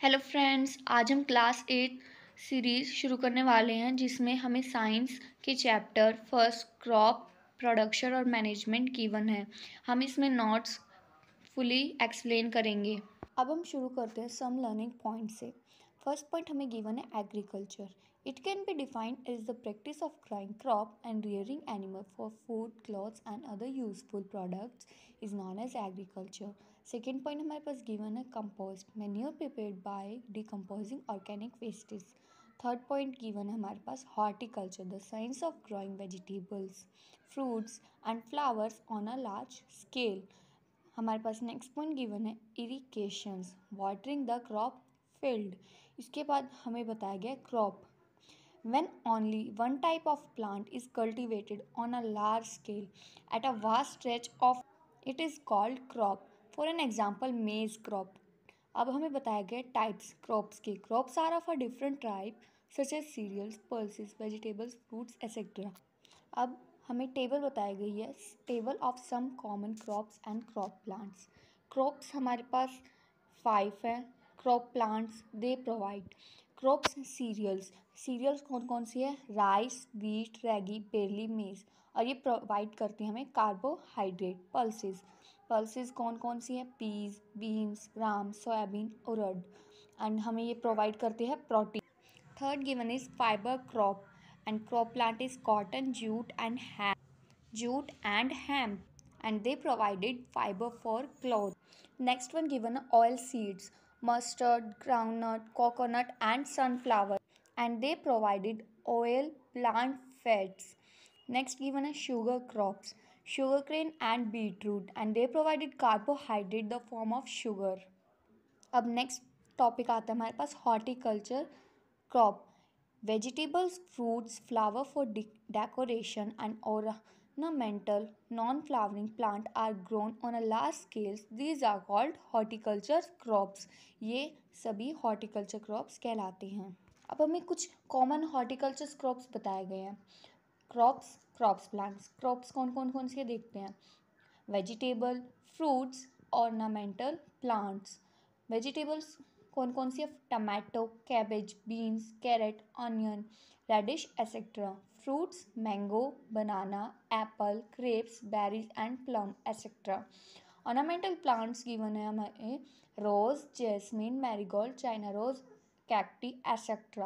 Hello friends, आज हम class 8 series शुरू करने वाले हैं जिसमें हमें साइंस के चैप्टर फर्स्ट क्रॉप प्रोडक्शन और मैनेजमेंट गिवन है। हम इसमें नोट्स फुली एक्सप्लेन करेंगे। अब हम शुरू करते हैं सम लर्निंग पॉइंट से। फर्स्ट पॉइंट हमें गिवन है agriculture. It can be defined as the practice of growing crop and rearing animal for food, clothes and other useful products is known as agriculture. Second point हमारे पास given है compost, manure prepared by decomposing organic wastage. Third point given है हमारे पास horticulture, the science of growing vegetables, fruits and flowers on a large scale. हमारे पास next point given है irrigations, watering the crop field. इसके बाद हमें बताया गया crop, when only one type of plant is cultivated on a large scale at a vast stretch of it is called crop. For an example, maize crop. अब हमें बताया गया types crops के। Crops are of a different type such as cereals, pulses, vegetables, fruits etcetera. अब हमें table बताई गई है, table of some common crops and crop plants. Crops हमारे पास 5 है। Crop plants they provide crops cereals. Cereals कौन कौन सी है? राइस, वीट, रैगी, बेरली, मेज। और ये प्रोवाइड करती हैं हमें कार्बोहाइड्रेट। पल्सेस, पल्सेस कौन कौन सी है? Peas, beans, gram, soybean, urad. And हमें ये प्रोवाइड करते हैं protein. Third given is fibre crop and crop plant is cotton, jute and hemp, and they provided fiber for cloth. Next one given oil seeds, mustard, groundnut, coconut and sunflower, and they provided oil plant fats. Next given a sugar crops, sugarcane and beetroot, and they provided carbohydrate the form of sugar. अब next topic आता है हमारे पास horticulture crop, vegetables, fruits, flower for decoration and ornamental non-flowering plant are grown on a large scale. These are called horticulture crops. ये सभी horticulture crops कहलाते हैं। अब हमें कुछ common horticulture crops बताए गए हैं। क्रॉप्स प्लांट्स, क्रॉप्स कौन कौन कौन से देखते हैं? Vegetable, fruits, ornamental plants. Vegetables कौन कौन सी है? Tomato, cabbage, beans, carrot, onion, radish etcetera. Fruits mango, banana, apple, grapes, berries and plum etcetera. Ornamental plants given है हमें rose, jasmine, marigold, China rose, cacti etcetera.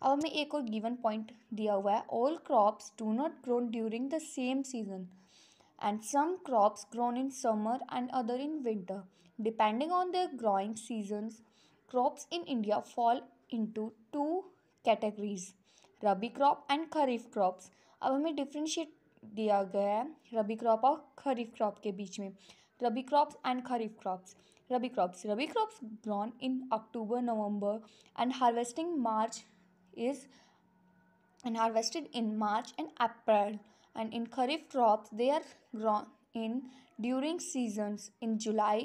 अब हमें एक और गिवन पॉइंट दिया हुआ है, all crops do not grown during the same season and some crops grown in summer and other in winter. Depending on their growing seasons, crops in India fall into two categories, rabi crop and kharif crops. अब हमें differentiate दिया गया है रबी crop और खरीफ crop के बीच में। Rabi crops and kharif crops. Rabi crops grown in October November and is harvested in March and April, and in Kharif crops they are grown in during seasons in July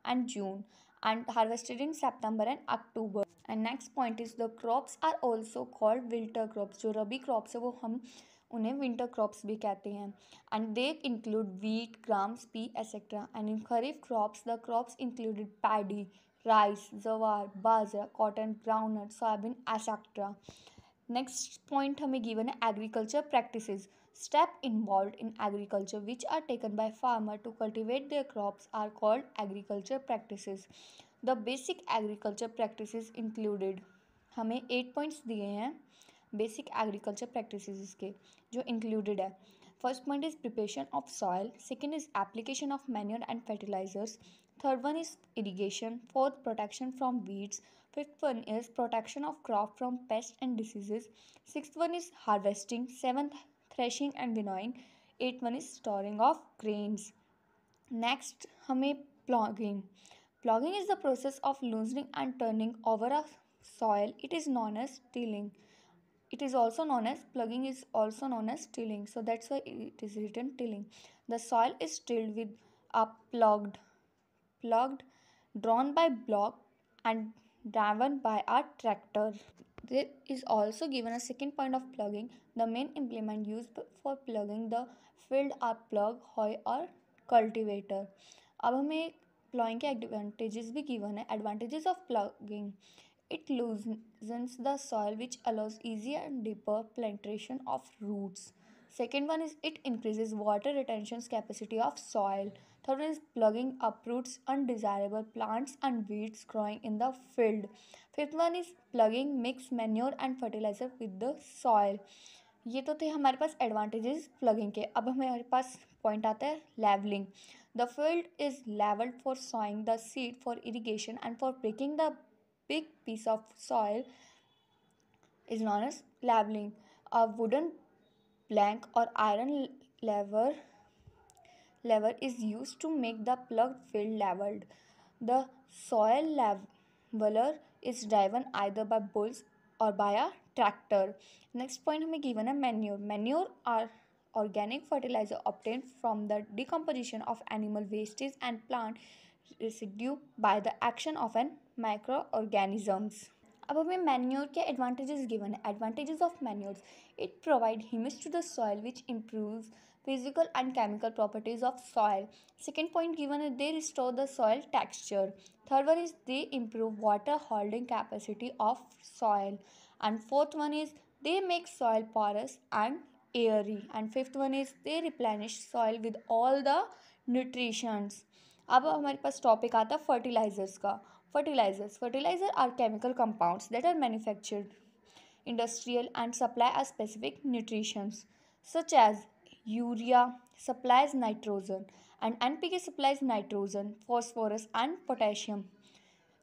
and June and harvested in September and October. And next point is the crops are also called winter crops. जो रबी crops है वो हम उन्हें winter crops भी कहते हैं, and they include wheat, grams, pea, etc. And in Kharif crops the crops included paddy, rice, jawar, bajra, cotton, groundnut, soybean, etc. Next point हमें given है agriculture practices, step involve in agriculture which are taken by farmer to cultivate their crops are called agriculture practices. The basic agriculture practices included, हमें 8 points दिए हैं basic agriculture practices के जो included है। First point is preparation of soil, second is application of manure and fertilizers, third one is irrigation, fourth protection from weeds, fifth one is protection of crop from pests and diseases, sixth one is harvesting, seventh threshing and winnowing, eighth one is storing of grains. Next हमें ploughing. Ploughing is the process of loosening and turning over a soil. It is known as tilling. It is also known as plugging is also known as tilling, so that's why it is written tilling. The soil is tilled with a plugged, drawn by block and driven by a tractor. There is also given a second point of plugging. The main implement used for plugging the field are plug, hoe और cultivator. अब हमें ploughing के advantages भी given है। Advantages of plugging, It loosens the soil, which allows easier and deeper penetration of roots. Second one is it increases water retention capacity of soil. Third one is plugging up roots undesirable plants and weeds growing in the field. Fifth one is plugging mixed manure and fertilizer with the soil. ये तो थे हमारे पास advantages plugging के. अब हमारे पास point आता है levelling. The field is levelled for sowing the seed for irrigation and for breaking the big piece of soil is known as leveling. A wooden plank or iron lever is used to make the plugged field leveled. The soil leveler is driven either by bulls or by a tractor. Next point हमें given है manure. Manure are organic fertilizer obtained from the decomposition of animal wastage and plant residue by the action of an microorganisms. अब हमें manure के advantages given है. Advantages of manures. It provide humus to the soil which improves physical and chemical properties of soil. Second point given is they restore the soil texture. Third one is they improve water holding capacity of soil. And fourth one is they make soil porous and airy. And fifth one is they replenish soil with all the nutrients. अब हमारे पास topic आता है fertilisers का. Fertilizer are chemical compounds that are manufactured industrial and supply a specific nutrition, such as urea supplies nitrogen and NPK supplies nitrogen, phosphorus and potassium.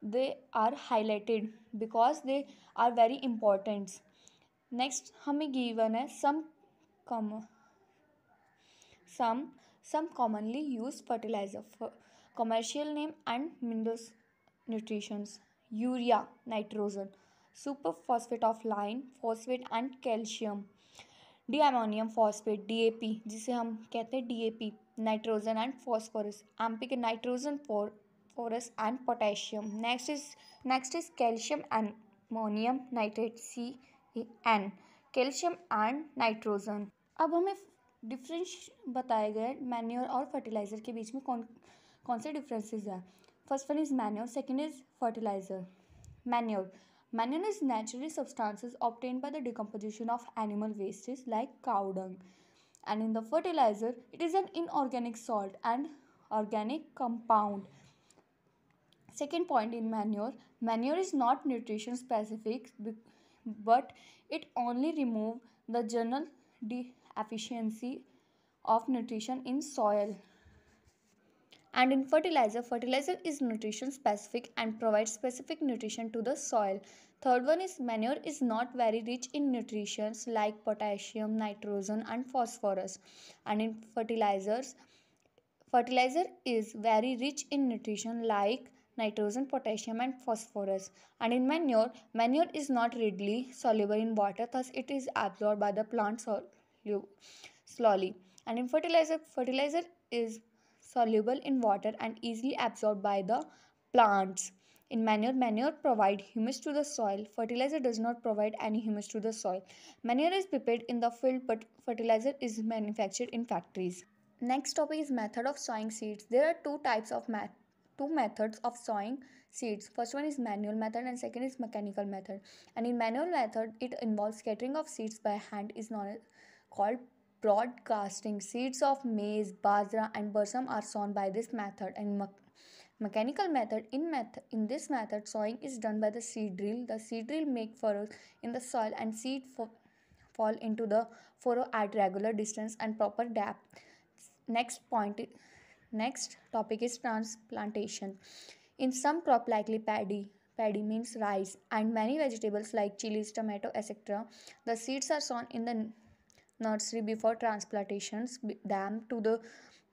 They are highlighted because they are very important. Next हमें given है com- some commonly used fertilizer for commercial name and minerals nutritions. Urea nitrogen, superphosphate of lime phosphate and calcium, diammonium phosphate DAP जिसे हम कहते हैं DAP, nitrogen and phosphorus, NPK nitrogen phosphorus and potassium. Next is calcium and ammonium nitrate CAN, calcium and nitrogen. अब हमें difference बताए गए manure और fertiliser के बीच में कौन से डिफरेंसेस हैं. First one is manure, second is fertiliser. Manure is naturally substances obtained by the decomposition of animal wastes like cow dung. And in the fertilizer, it is an inorganic salt and organic compound. Second point in manure is not nutrition specific, but it only remove the general deficiency of nutrition in soil. And in fertilizer is nutrition specific and provides specific nutrition to the soil. Third one is manure is not very rich in nutrients like potassium, nitrogen and phosphorus. And in fertilizer is very rich in nutrition like nitrogen, potassium and phosphorus. And in manure is not readily soluble in water, thus it is absorbed by the plant slowly. And in fertilizer is soluble in water and easily absorbed by the plants. In manure provide humus to the soil. Fertilizer does not provide any humus to the soil. Manure is prepared in the field, but fertilizer is manufactured in factories. Next topic is method of sowing seeds. There are two methods of sowing seeds. First one is manual method and second is mechanical method. And in manual method, it involves scattering of seeds by hand is called broadcasting. Seeds of maize, bajra and bersam are sown by this method. And mechanical method, in this method, sowing is done by the seed drill. The seed drill make furrows in the soil and seed fall into the furrow at regular distance and proper depth. Next topic is transplantation. In some crop likely paddy means rice, and many vegetables like chilies, tomato, etc., the seeds are sown in the nursery before transplantations them to the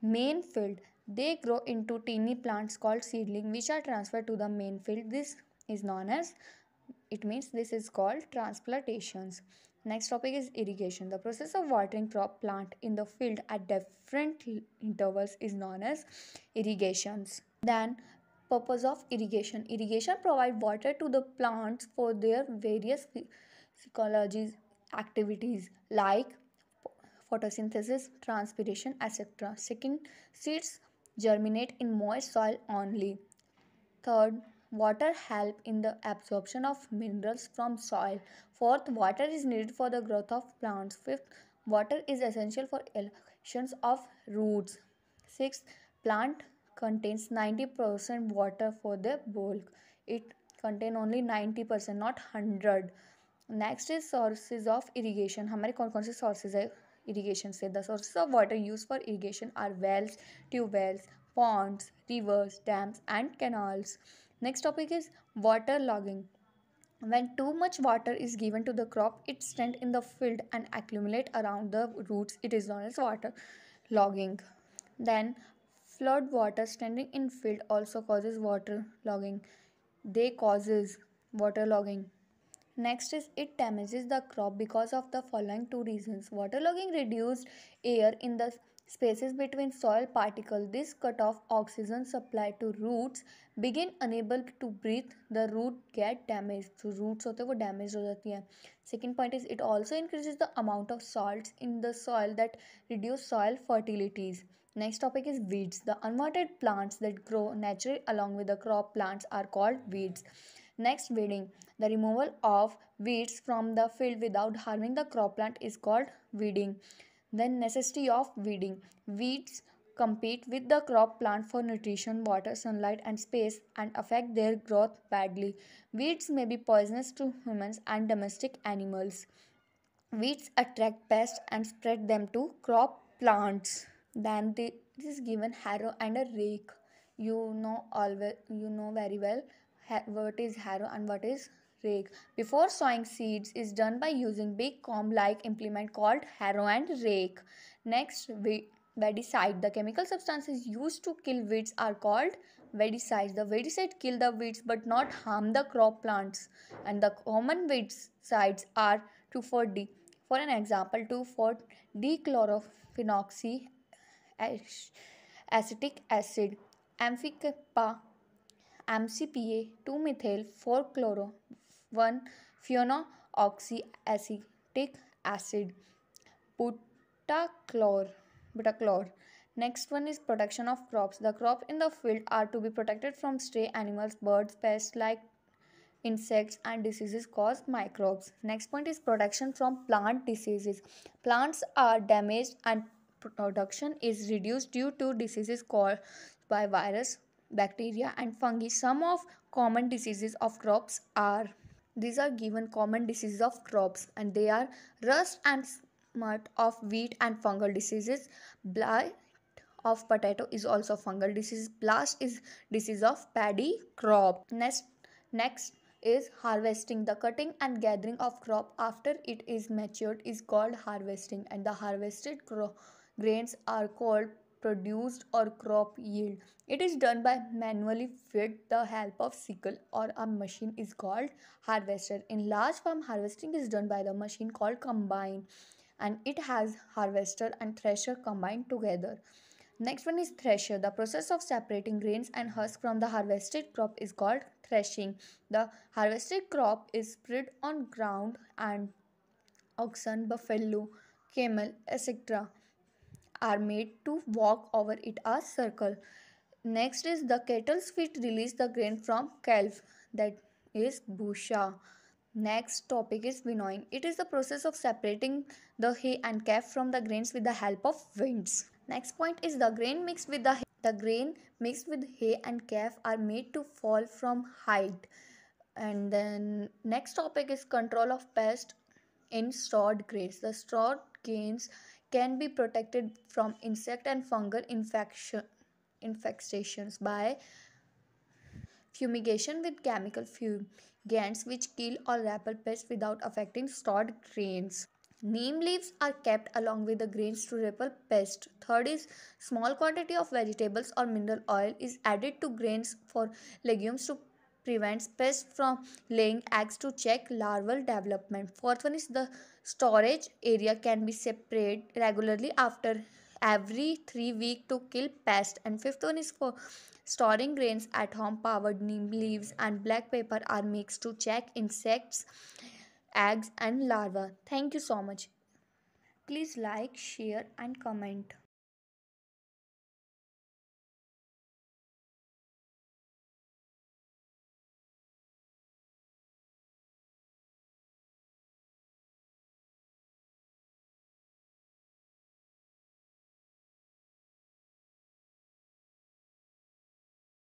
main field. They grow into teeny plants called seedling, which are transferred to the main field. This is called transplantations. Next topic is irrigation. The process of watering crop plant in the field at different intervals is known as irrigations. Then purpose of irrigation. Irrigation provide water to the plants for their various physiological activities like photosynthesis, transpiration, etc. Second, seeds germinate in moist soil only. Third, water help in the absorption of minerals from soil. Fourth, water is needed for the growth of plants. Fifth, water is essential for elections of roots. Sixth, plant contains 90% water for the bulk. It contain only 90%, not 100. Next is sources of irrigation. हमारे कौन कौन से sources है irrigation से? The sources of water use for irrigation are wells, tubewells, ponds, rivers, dams, and canals. Next topic is water logging. When too much water is given to the crop, it stands in the field and accumulate around the roots. It is known as water logging. Then flood water standing in field also causes water logging. They causes water logging. Next is it damages the crop because of the following two reasons. Waterlogging reduced air in the spaces between soil particles. This cut off oxygen supply to roots, begin unable to breathe. The root get damaged. जो roots होते हैं वो damaged हो जाती हैं. Second point is it also increases the amount of salts in the soil that reduce soil fertilities. Next topic is weeds. The unwanted plants that grow naturally along with the crop plants are called weeds. Next, weeding. The removal of weeds from the field without harming the crop plant is called weeding. Then, necessity of weeding. Weeds compete with the crop plant for nutrition, water, sunlight, and space and affect their growth badly. Weeds may be poisonous to humans and domestic animals. Weeds attract pests and spread them to crop plants. Then it is given harrow and a rake. You know very well what is harrow and what is rake. Before sowing seeds is done by using big comb like implement called harrow and rake. Next, weedicide. The chemical substances used to kill weeds are called weedicides. The weedicide kill the weeds but not harm the crop plants. And the common weedicides are 2,4-D. For an example, 2,4-D acetic acid, amphiCPA, MCPA, 2-methyl 4-chloro, 1-phenooxyacetic acid, butachlor. Next one is protection of crops. The crops in the field are to be protected from stray animals, birds, pests like insects and diseases caused microbes. Next point is protection from plant diseases. Plants are damaged and production is reduced due to diseases caused by virus, bacteria and fungi. Some of common diseases of crops are these are given common diseases of crops and they are rust and smut of wheat and fungal diseases. Blight of potato is also fungal disease. Blast is disease of paddy crop. Next is harvesting. The cutting and gathering of crop after it is matured is called harvesting, and the harvested grains are called produced or crop yield. It is done by manually with the help of sickle or a machine is called harvester. In large farm, harvesting is done by the machine called combine, and it has harvester and thresher combined together. Next one is thresher. The process of separating grains and husks from the harvested crop is called threshing. The harvested crop is spread on ground and oxen, buffalo, camel, etc. are made to walk over it a circle. Next is the cattle's feet release the grain from calf, that is busha. Next topic is winnowing. It is the process of separating the hay and calf from the grains with the help of winds. Next point is the grain mixed with the grain mixed with hay and calf are made to fall from height. And then next topic is control of pest in stored grains. The stored grains can be protected from insect and fungal infestations by fumigation with chemical fumigants which kill or repel pests without affecting stored grains. Neem leaves are kept along with the grains to repel pests. Third is small quantity of vegetables or mineral oil is added to grains for legumes to prevent pests from laying eggs to check larval development. Fourth one is the storage area can be separated regularly after every 3 weeks to kill pests. And fifth one is for storing grains at home. Powdered neem leaves and black pepper are mixed to check insects, eggs and larvae. Thank you so much. Please like, share and comment.